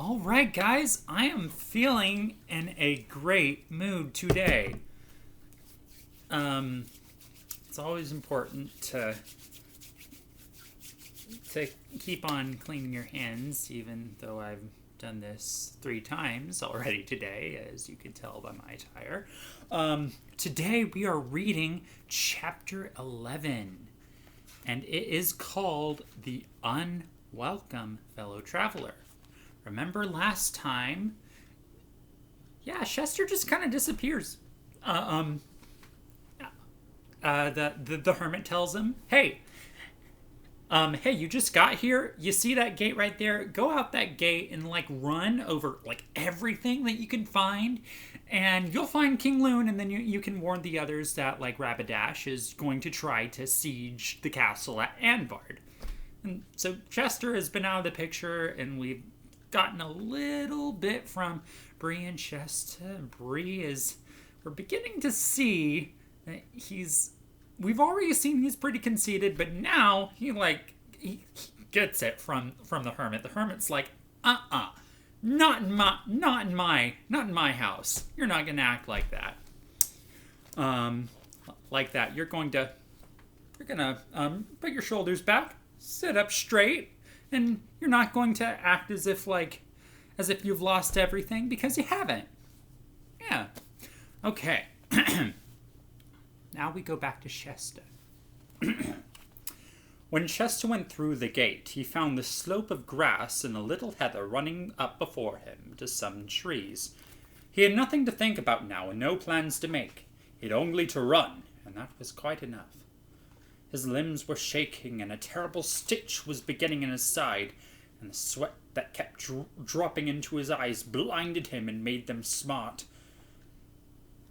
All right, guys, I am feeling in a great mood today. Um, it's always important to keep on cleaning your hands, even though I've done this 3 times already today, as you can tell by my attire. Today we are reading chapter 11, and it is called The Unwelcome Fellow Traveler. Remember last time? Yeah, Chester just kind of disappears. The hermit tells him, "Hey, you just got here. You see that gate right there? Go out that gate and run over everything that you can find, and you'll find King Loon. And then you can warn the others that Rapidash is going to try to siege the castle at Anvard." And so Chester has been out of the picture, and we've gotten a little bit from Bree and Chester. We're beginning to see that we've already seen he's pretty conceited, but now he gets it from the hermit. The hermit's like, not in my house. You're not gonna act like that. Like that. You're gonna put your shoulders back, sit up straight, and you're not going to act as if you've lost everything, because you haven't. Yeah. Okay. Now we go back to Chester. When Chester went through the gate, he found the slope of grass and a little heather running up before him to some trees. He had nothing to think about now and no plans to make. He had only to run, and that was quite enough. His limbs were shaking, and a terrible stitch was beginning in his side, and the sweat that kept dropping into his eyes blinded him and made them smart.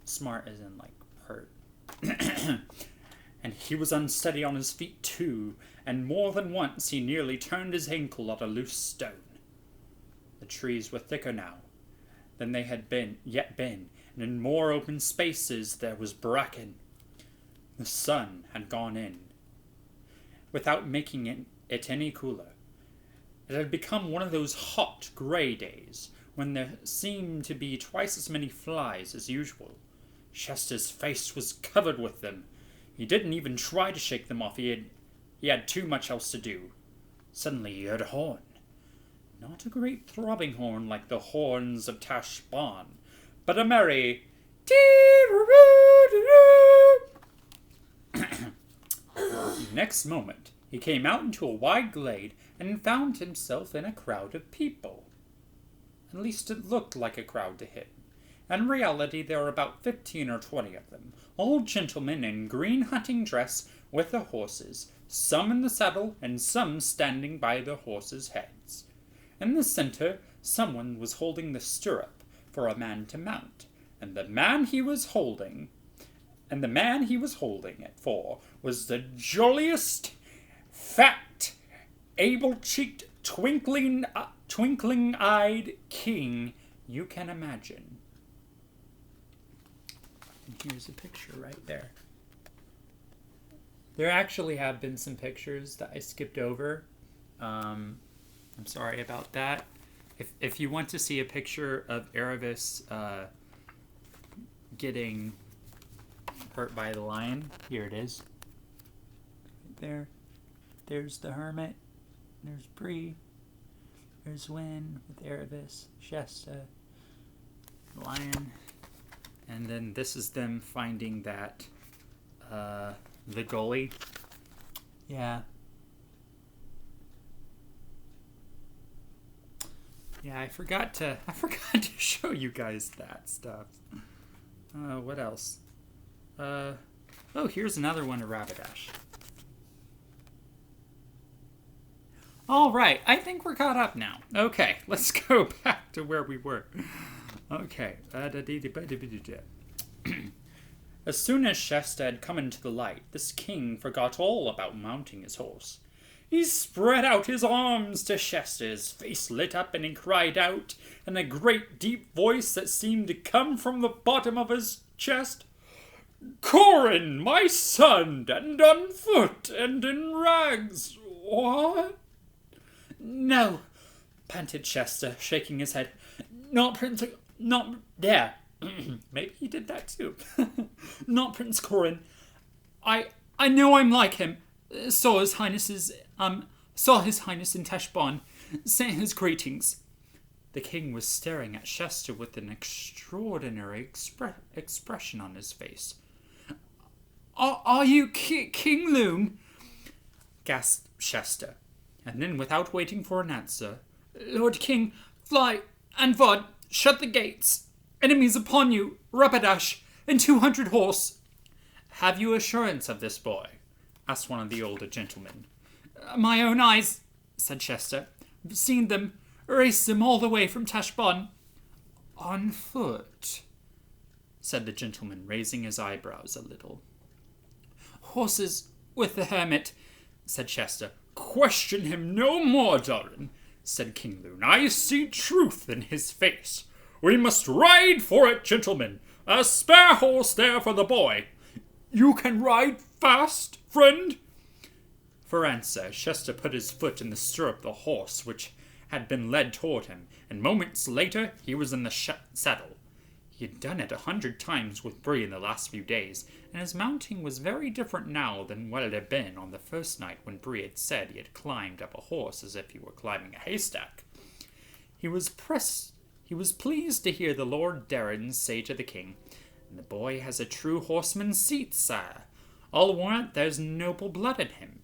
Smart as in, hurt. And he was unsteady on his feet, too, and more than once he nearly turned his ankle on a loose stone. The trees were thicker now than they had been, and in more open spaces there was bracken. The sun had gone in, without making it any cooler. It had become one of those hot, grey days, when there seemed to be twice as many flies as usual. Chester's face was covered with them. He didn't even try to shake them off. He had too much else to do. Suddenly he heard a horn. Not a great throbbing horn like the horns of Tashbaan, but a merry Next moment, he came out into a wide glade and found himself in a crowd of people. At least it looked like a crowd to him. In reality, there were about 15 or 20 of them, all gentlemen in green hunting dress with their horses, some in the saddle and some standing by their horses' heads. In the center, someone was holding the stirrup for a man to mount, and the man he was holding it for was the jolliest, fat, able-cheeked, twinkling-eyed king you can imagine. And here's a picture right there. There actually have been some pictures that I skipped over. I'm sorry about that. If you want to see a picture of Erebus getting hurt by the lion, here it is. Right there. There's the hermit. There's Bree. There's Wynn with Erebus, Shesta, the lion. And then this is them finding that the goalie. Yeah. Yeah, I forgot to show you guys that stuff. What else? Oh, here's another one of Rapidash. All right, I think we're caught up now. Okay, let's go back to where we were. Okay. As soon as Shasta had come into the light, this king forgot all about mounting his horse. He spread out his arms to Shasta, his face lit up, and he cried out in a great deep voice that seemed to come from the bottom of his chest, "Corin, my son, and on foot and in rags." "What?" "No, panted Chester, shaking his head. Not Prince... Not... There. Maybe he did that too. Not Prince Corin. I know I'm like him. Saw His Highness in Teshbon. Sent his greetings. The king was staring at Chester with an extraordinary expression on his face. Are you King Loon? Gasped Chester. And then, without waiting for an answer, Lord King, fly, and Vod, shut the gates. Enemies upon you, Rapidash, and 200 horse. Have you assurance of this, boy? Asked one of the older gentlemen. My own eyes, said Chester. I've seen them, race them all the way from Teshbon. On foot, said the gentleman, raising his eyebrows a little. Horses with the hermit, said Chester. Question him no more, Doran, said King Loon. I see truth in his face. We must ride for it, gentlemen. A spare horse there for the boy. You can ride fast, friend? For answer, Chester put his foot in the stirrup of the horse which had been led toward him, and moments later he was in the saddle. He had done it 100 times with Bree in the last few days, and his mounting was very different now than what it had been on the first night when Bree had said he had climbed up a horse as if he were climbing a haystack. He was pleased to hear the Lord Darren say to the king, The boy has a true horseman's seat, sire. I'll warrant there's noble blood in him.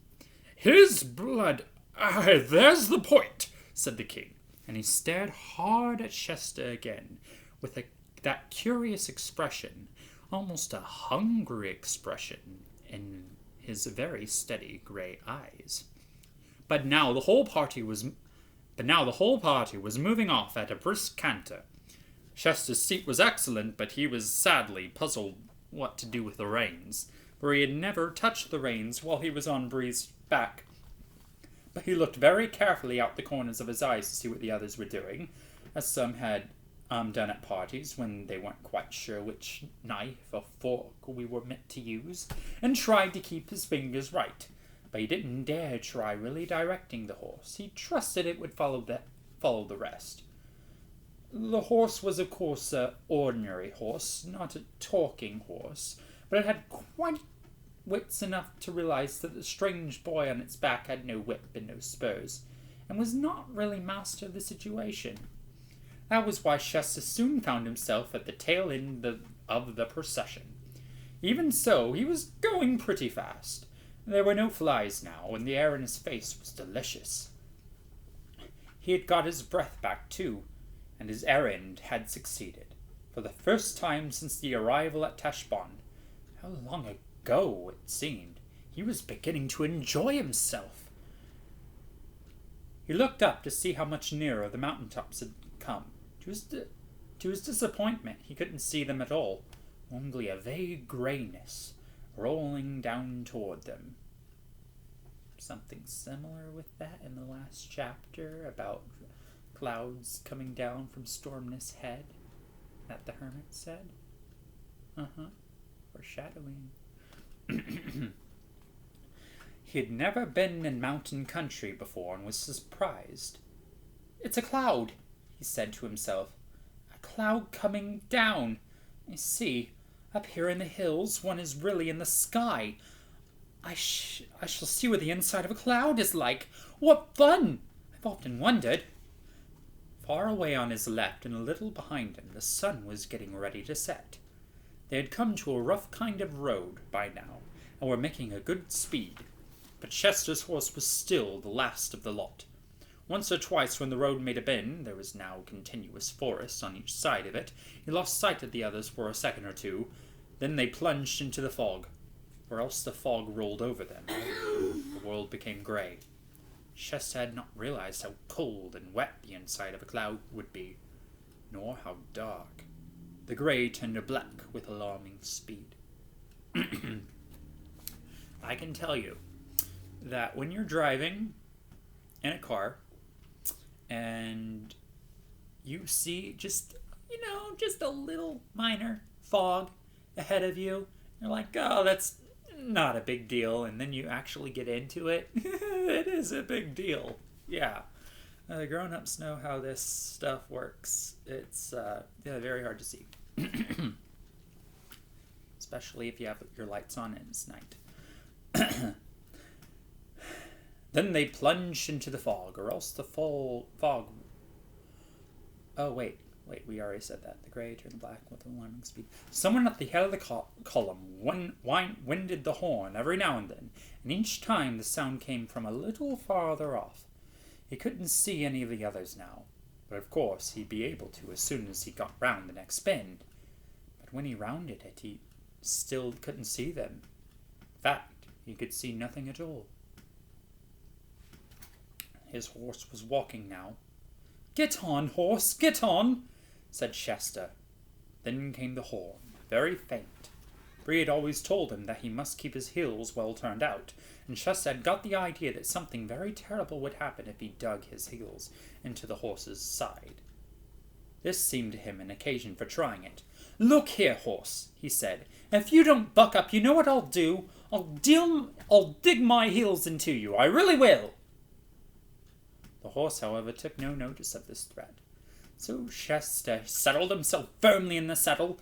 His blood? Aye, there's the point, said the king, and he stared hard at Chester again, with that curious expression, almost a hungry expression, in his very steady grey eyes. But now the whole party was moving off at a brisk canter. Chester's seat was excellent, but he was sadly puzzled what to do with the reins, for he had never touched the reins while he was on Bree's back. But he looked very carefully out the corners of his eyes to see what the others were doing, as some had done at parties when they weren't quite sure which knife or fork we were meant to use, and tried to keep his fingers right. But he didn't dare try really directing the horse. He trusted it would follow the rest. The horse was, of course, an ordinary horse, not a talking horse, but it had quite wits enough to realize that the strange boy on its back had no whip and no spurs, and was not really master of the situation. That was why Chester soon found himself at the tail end of the procession. Even so, he was going pretty fast. There were no flies now, and the air in his face was delicious. He had got his breath back, too, and his errand had succeeded. For the first time since the arrival at Teshbon, how long ago it seemed, he was beginning to enjoy himself. He looked up to see how much nearer the mountaintops had come. To his disappointment, he couldn't see them at all, only a vague grayness rolling down toward them. Something similar with that in the last chapter about clouds coming down from Stormness Head that the hermit said. Foreshadowing. He had never been in mountain country before and was surprised. It's a cloud, he said to himself. A cloud coming down. I see. Up here in the hills, one is really in the sky. I shall see what the inside of a cloud is like. What fun! I've often wondered. Far away on his left and a little behind him, the sun was getting ready to set. They had come to a rough kind of road by now, and were making a good speed. But Chester's horse was still the last of the lot. Once or twice when the road made a bend, there was now continuous forest on each side of it, he lost sight of the others for a second or two. Then they plunged into the fog, or else the fog rolled over them. The world became grey. Chester had not realized how cold and wet the inside of a cloud would be, nor how dark. The grey turned to black with alarming speed. I can tell you that when you're driving in a car and you see just a little minor fog ahead of you, you're like, oh, that's not a big deal, and then you actually get into it. It is a big deal. Yeah. The grown-ups know how this stuff works. It's very hard to see. Especially if you have your lights on and it's night. Then they plunged into the fog, or else the fog... Oh, wait, we already said that. The gray turned black with alarming speed. Someone at the head of the column winded the horn every now and then, and each time the sound came from a little farther off. He couldn't see any of the others now, but of course he'd be able to as soon as he got round the next bend. But when he rounded it, he still couldn't see them. In fact, he could see nothing at all. His horse was walking now. "Get on, horse, get on," said Shasta. Then came the horn, very faint. Bree had always told him that he must keep his heels well turned out, and Shasta had got the idea that something very terrible would happen if he dug his heels into the horse's side. This seemed to him an occasion for trying it. "Look here, horse," he said. "If you don't buck up, you know what I'll do? I'll dig my heels into you. I really will." The horse, however, took no notice of this threat. So Shasta settled himself firmly in the saddle,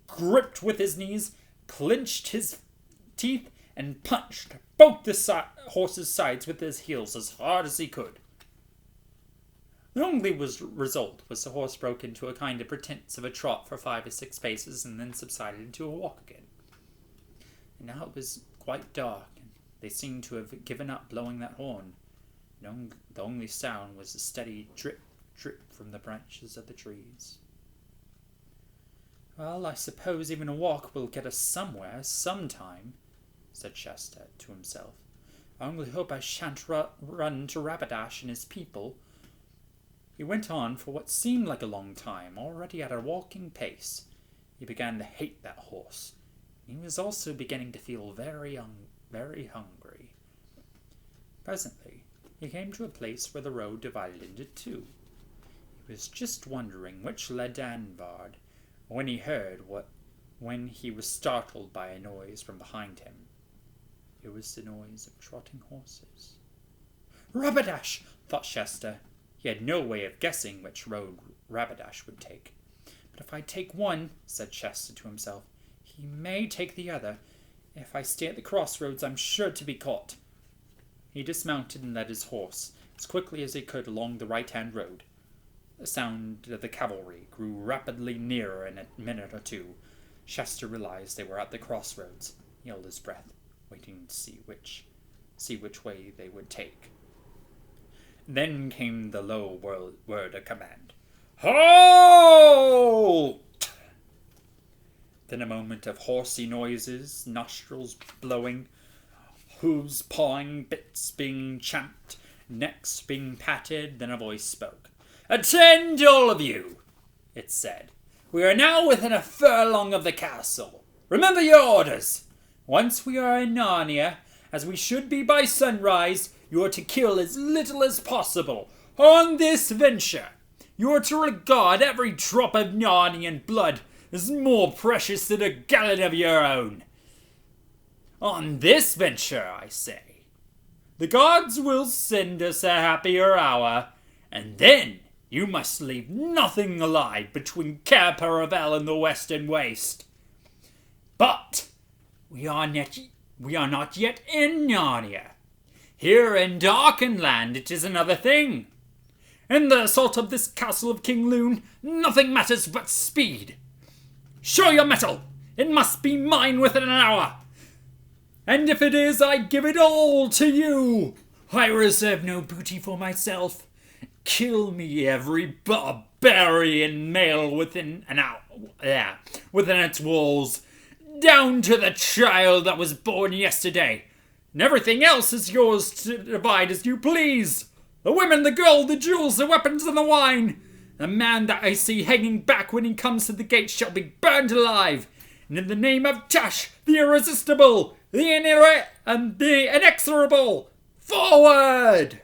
gripped with his knees, clenched his teeth, and punched both the horse's sides with his heels as hard as he could. The only result was the horse broke into a kind of pretense of a trot for 5 or 6 paces, and then subsided into a walk again. And now it was quite dark, and they seemed to have given up blowing that horn. The only sound was a steady drip, drip from the branches of the trees. "Well, I suppose even a walk will get us somewhere, sometime," said Shasta to himself. "I only hope I shan't run into Rapidash and his people." He went on for what seemed like a long time, already at a walking pace. He began to hate that horse. He was also beginning to feel very hungry. Presently, he came to a place where the road divided into 2. He was just wondering which led to Anvard when he was startled by a noise from behind him. It was the noise of trotting horses. "Rapidash!" thought Shasta. He had no way of guessing which road Rapidash would take. "But if I take one," said Shasta to himself, "he may take the other. If I stay at the crossroads, I'm sure to be caught." He dismounted and led his horse as quickly as he could along the right-hand road. The sound of the cavalry grew rapidly nearer in a minute or 2. Shasta realized they were at the crossroads. He held his breath, waiting to see which way they would take. Then came the low word of command. "Halt!" Then a moment of horsey noises, nostrils blowing, hooves pawing, bits being champed, necks being patted. Then a voice spoke. "Attend, all of you," it said. "We are now within a furlong of the castle. Remember your orders. Once we are in Narnia, as we should be by sunrise, you are to kill as little as possible. On this venture, you are to regard every drop of Narnian blood as more precious than a gallon of your own. On this venture, I say. The gods will send us a happier hour, and then you must leave nothing alive between Cair Paravel and the Western Waste. But we are not yet in Narnia. Here in Darkenland it is another thing. In the assault of this castle of King Loon, nothing matters but speed. Show your mettle! It must be mine within an hour. And if it is, I give it all to you. I reserve no booty for myself. Kill me every barbarian male within an hour, within its walls, down to the child that was born yesterday. And everything else is yours to divide as you please. The women, the gold, the jewels, the weapons, and the wine. The man that I see hanging back when he comes to the gate shall be burned alive. And in the name of Tash, the irresistible, the inexorable, forward!"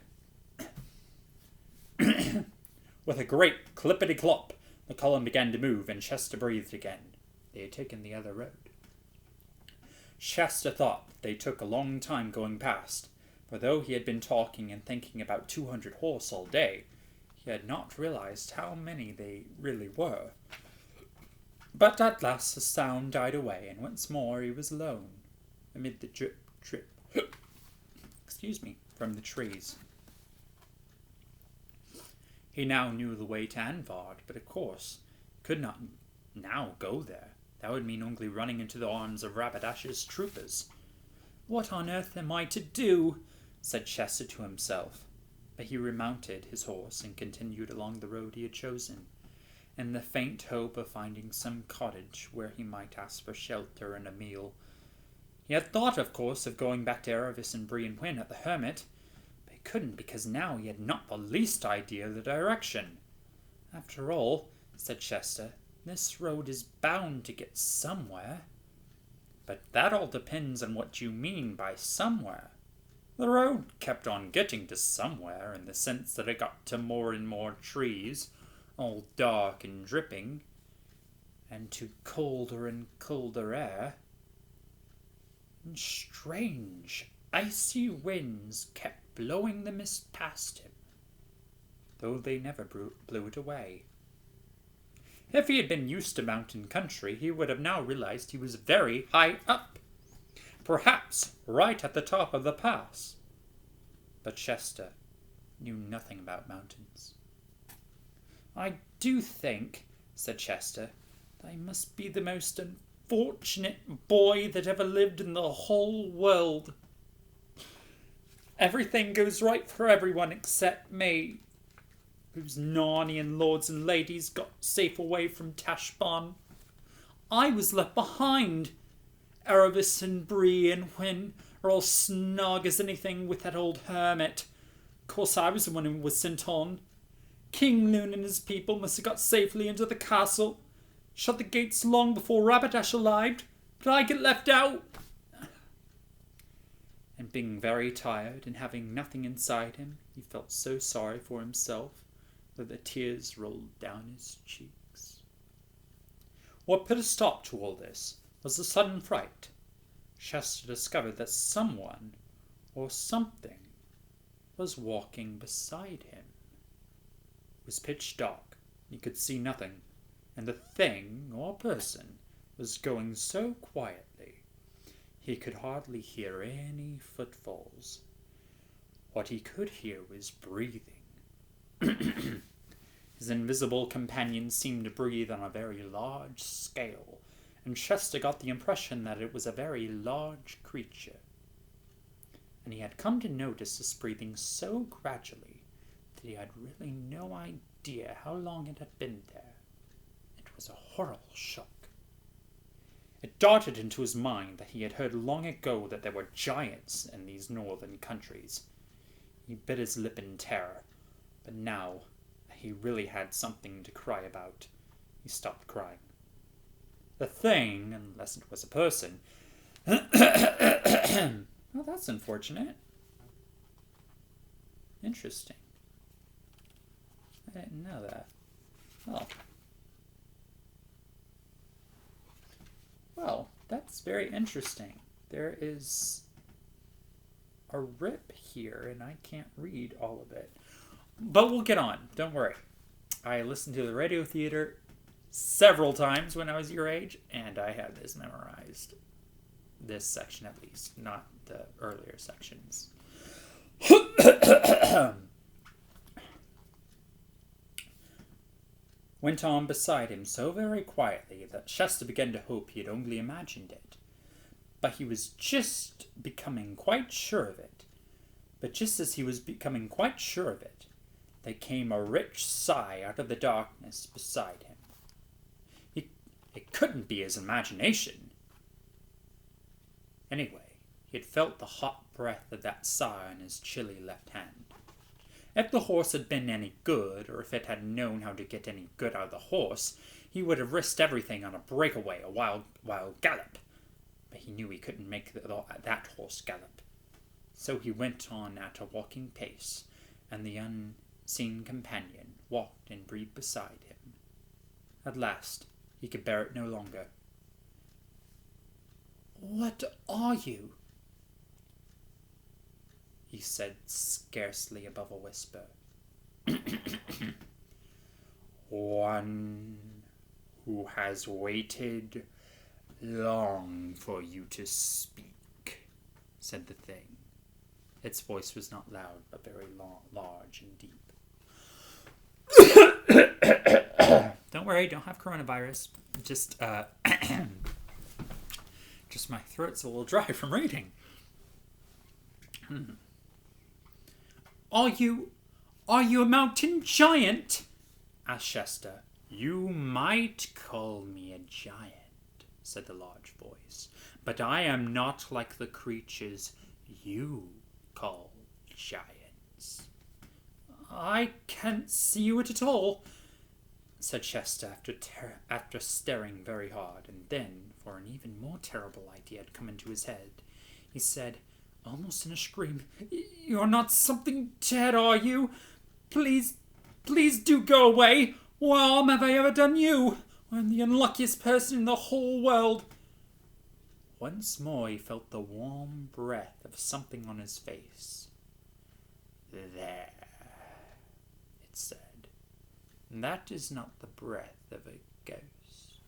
With a great clippity-clop, the column began to move, and Shasta breathed again. They had taken the other road. Shasta thought they took a long time going past, for though he had been talking and thinking about 200 horse all day, He had not realized how many they really were. But at last the sound died away, and once more he was alone, amid the drip, drip, excuse me, from the trees. He now knew the way to Anvard, but of course could not now go there. That would mean only running into the arms of Rabadash's troopers. What on earth am I to do? Said Chester to himself. But he remounted his horse and continued along the road he had chosen, in the faint hope of finding some cottage where he might ask for shelter and a meal. He had thought, of course, of going back to Erebus and Bree and Wynn at the Hermit, but he couldn't because now he had not the least idea of the direction. After all, said Chester, this road is bound to get somewhere. But that all depends on what you mean by somewhere. The road kept on getting to somewhere in the sense that it got to more and more trees, all dark and dripping, and to colder and colder air. And strange, icy winds kept blowing the mist past him, though they never blew it away. If he had been used to mountain country, he would have now realized he was very high up, perhaps right at the top of the pass. But Chester knew nothing about mountains. I do think, said Chester, that I must be the most unfortunate boy that ever lived in the whole world. Everything goes right for everyone except me, whose Narnian lords and ladies got safe away from Tashbaan. I was left behind. Erebus and Bree and Wynn are all snug as anything with that old hermit. Of course, I was the one who was sent on. King Lune and his people must have got safely into the castle, shut the gates long before Rabadash arrived, but I get left out. And being very tired and having nothing inside him, he felt so sorry for himself that the tears rolled down his cheeks. What put a stop to all this was the sudden fright. Chester discovered that someone or something was walking beside him. It was pitch dark, he could see nothing, and the thing or person was going so quietly he could hardly hear any footfalls. What he could hear was breathing. His invisible companion seemed to breathe on a very large scale, and Chester got the impression that it was a very large creature. And he had come to notice this breathing so gradually that he had really no idea how long it had been there. It was a horrible shock. It darted into his mind that he had heard long ago that there were giants in these northern countries. He bit his lip in terror, but now that he really had something to cry about, he stopped crying. The thing, unless it was a person... Well, that's unfortunate. Interesting. I didn't know that. Well, that's very interesting. There is a rip here, and I can't read all of it. But we'll get on. Don't worry. I listened to the radio theater several times when I was your age, and I had this memorized. This section, at least, not the earlier sections. Went on beside him so very quietly that Chester began to hope he had only imagined it. But he was just becoming quite sure of it. But just as he was becoming quite sure of it, there came a rich sigh out of the darkness beside him. It couldn't be his imagination. Anyway, he had felt the hot breath of that sigh on his chilly left hand. If the horse had been any good, or if it had known how to get any good out of the horse, he would have risked everything on a breakaway, a wild gallop. But he knew he couldn't make that horse gallop. So he went on at a walking pace, and the unseen companion walked and breathed beside him. At last, he could bear it no longer. "What are you?" he said scarcely above a whisper. One who has waited long for you to speak, said the thing. Its voice was not loud, but very large and deep. Don't worry, don't have coronavirus. Just my throat's a little dry from reading. Are you a mountain giant? Asked Shasta. You might call me a giant, said the large voice, but I am not like the creatures you call giants. I can't see you at all, said Shasta after staring very hard, and then, for an even more terrible idea had come into his head, he said, almost in a scream, You're not something dead, are you? Please do go away. What harm have I ever done you? I'm the unluckiest person in the whole world. Once more he felt the warm breath of something on his face. There, it said. That is not the breath of a ghost.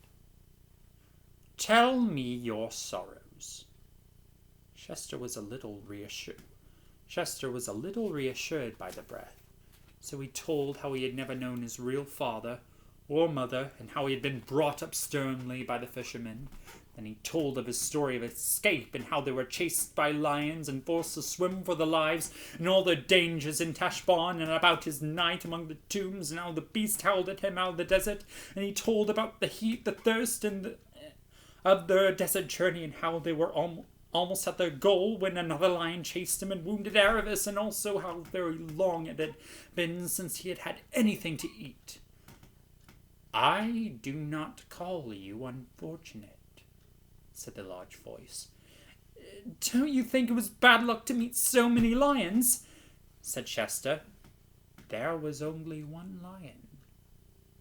Tell me your sorrows. Chester was a little reassured by the breath. So he told how he had never known his real father or mother, and how he had been brought up sternly by the fishermen. Then he told of his story of escape, and how they were chased by lions and forced to swim for their lives, and all the dangers in Tashbaan, and about his night among the tombs, and how the beast howled at him out of the desert. And he told about the heat, the thirst, of their desert journey, and how they were almost at their goal when another lion chased him and wounded Aravis, and also how very long it had been since he had had anything to eat. I do not call you unfortunate, said the large voice. Don't you think it was bad luck to meet so many lions? Said Shasta. There was only one lion,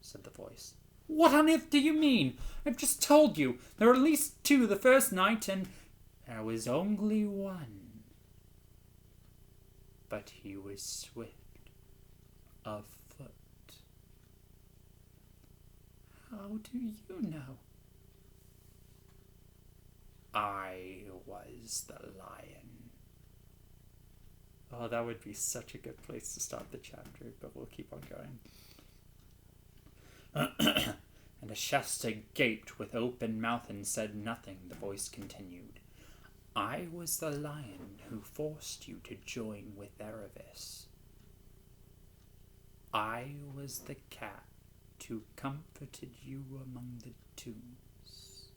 said the voice. What on earth do you mean? I've just told you. There were at least two the first night, and there was only one. But he was swift of foot. How do you know? I was the lion. Oh, that would be such a good place to start the chapter, but we'll keep on going. And as Shasta gaped with open mouth and said nothing, the voice continued. I was the lion who forced you to join with Aravis. I was the cat who comforted you among the tombs.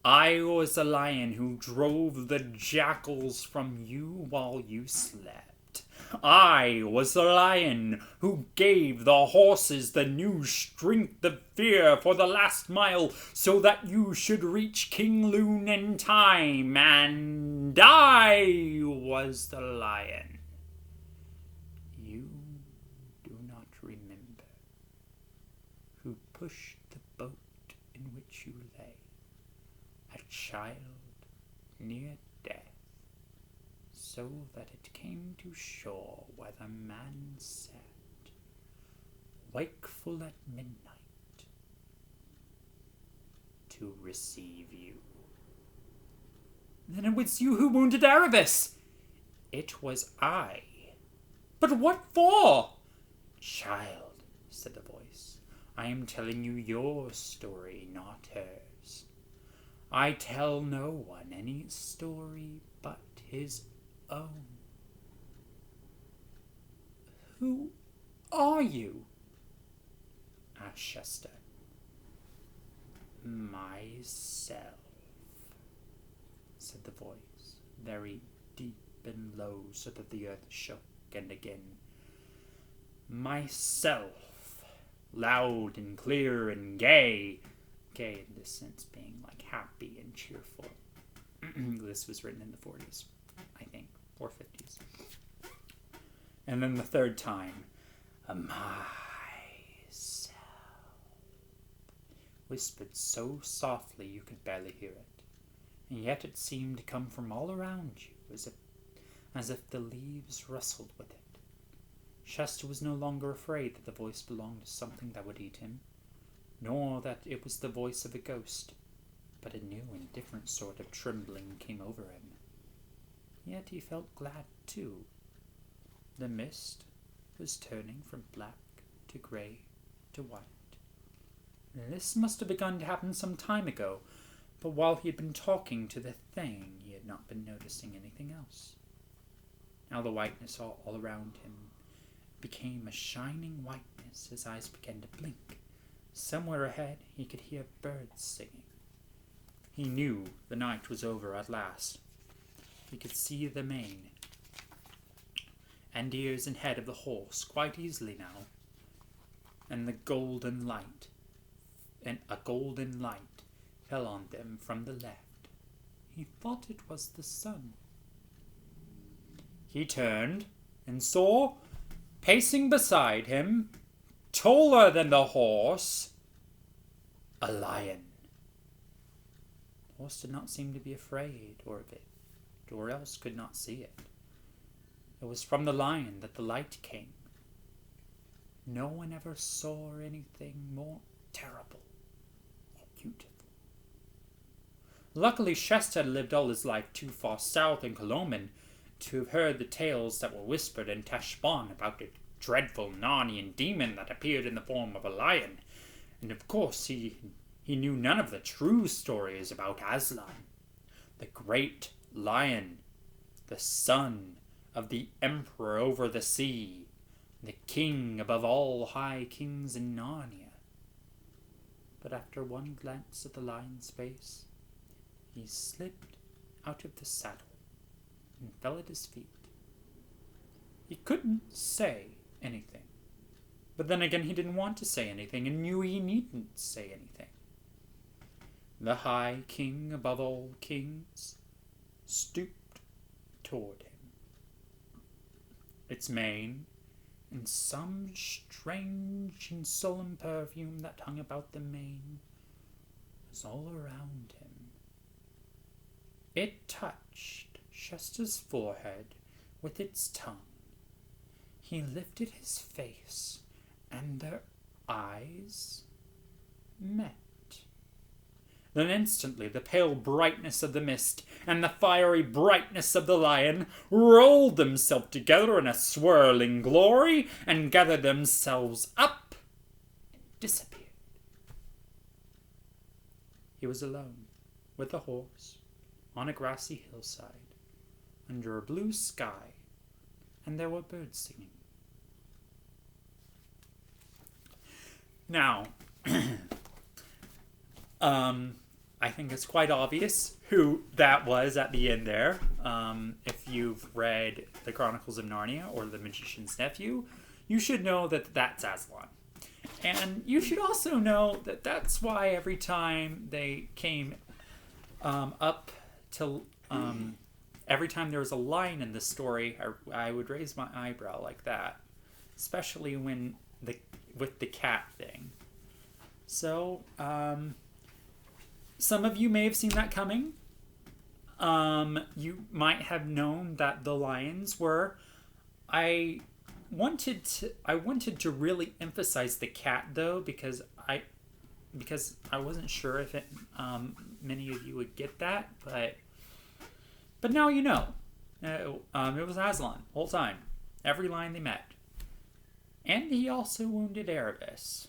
I was the lion who drove the jackals from you while you slept. I was the lion who gave the horses the new strength of fear for the last mile, so that you should reach King Loon in time. And I was the lion. You do not remember who pushed the boat in which you lay, a child near death, so that it came to shore where the man sat, wakeful at midnight, to receive you. Then it was you who wounded Aravis. It was I. But what for? Child, said the voice, I am telling you your story, not hers. I tell no one any story but his own. Who are you? Asked Shasta. Myself, said the voice, very deep and low, so that the earth shook, and again, myself, loud and clear and gay in this sense being like happy and cheerful. This was written in the 40s, I think, or 50s. And then the third time, myself, whispered so softly you could barely hear it, and yet it seemed to come from all around you, as if the leaves rustled with it. Shasta was no longer afraid that the voice belonged to something that would eat him, nor that it was the voice of a ghost, but a new and different sort of trembling came over him. Yet he felt glad, too. The mist was turning from black to grey to white. This must have begun to happen some time ago, but while he had been talking to the thing, he had not been noticing anything else. Now the whiteness all around him became a shining whiteness. His eyes began to blink. Somewhere ahead, he could hear birds singing. He knew the night was over at last. He could see the mane and ears and head of the horse quite easily now, and a golden light fell on them from the left. He thought it was the sun. He turned and saw, pacing beside him, taller than the horse, a lion. The horse did not seem to be afraid of it, or else could not see it. It was from the lion that the light came. No one ever saw anything more terrible or beautiful. Luckily, Shasta had lived all his life too far south in Coloman to have heard the tales that were whispered in Tashbaan about a dreadful Narnian demon that appeared in the form of a lion, and of course he knew none of the true stories about Aslan, the great lion, the son of the emperor over the sea, the king above all high kings in Narnia. But after one glance at the lion's face, he slipped out of the saddle and fell at his feet. He couldn't say anything, but then again he didn't want to say anything and knew he needn't say anything. The high king above all kings stooped toward him. Its mane, and some strange and solemn perfume that hung about the mane, was all around him. It touched Shasta's forehead with its tongue. He lifted his face, and their eyes met. Then instantly the pale brightness of the mist and the fiery brightness of the lion rolled themselves together in a swirling glory and gathered themselves up and disappeared. He was alone with the horse on a grassy hillside under a blue sky, and there were birds singing. Now, I think it's quite obvious who that was at the end there. If you've read The Chronicles of Narnia or The Magician's Nephew, you should know that that's Aslan. And you should also know that that's why every time they came up to... every time there was a line in the story, I would raise my eyebrow like that. Especially when with the cat thing. So, some of you may have seen that coming. You might have known that the lions were. I wanted to really emphasize the cat though, because I wasn't sure if many of you would get that, but now you know. It was Aslan the whole time, every lion they met, and he also wounded Erebus.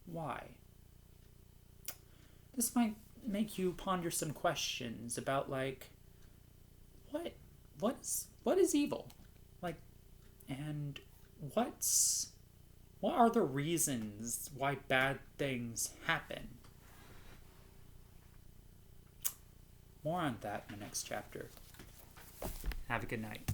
Why? This might make you ponder some questions about, like, what is evil? Like, and what are the reasons why bad things happen? More on that in the next chapter. Have a good night.